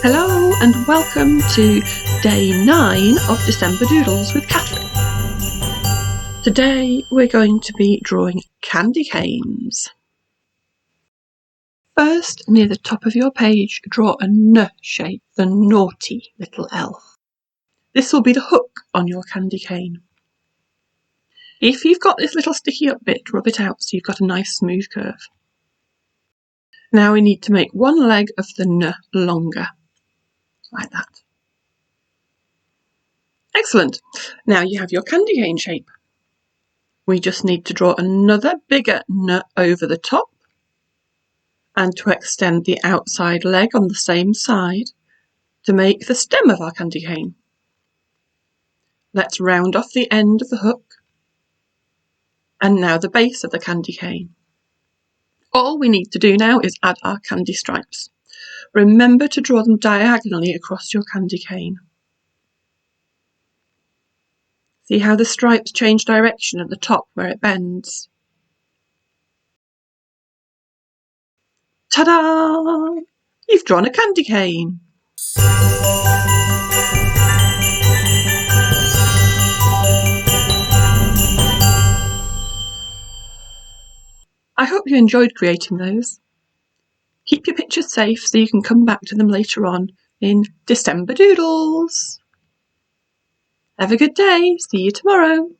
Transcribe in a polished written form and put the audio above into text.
Hello and welcome to day 9 of December Doodles with Catherine. Today we're going to be drawing candy canes. First, near the top of your page, draw a N shape, the naughty little elf. This will be the hook on your candy cane. If you've got this little sticky up bit, rub it out so you've got a nice smooth curve. Now we need to make one leg of the N longer, like that. Excellent. Now you have your candy cane shape. We just need to draw another bigger N over the top and to extend the outside leg on the same side to make the stem of our candy cane. Let's round off the end of the hook and now the base of the candy cane. All we need to do now is add our candy stripes. Remember to draw them diagonally across your candy cane. See how the stripes change direction at the top where it bends? Ta-da! You've drawn a candy cane! I hope you enjoyed creating those. Keep your pictures safe so you can come back to them later on in December Doodles. Have a good day. See you tomorrow.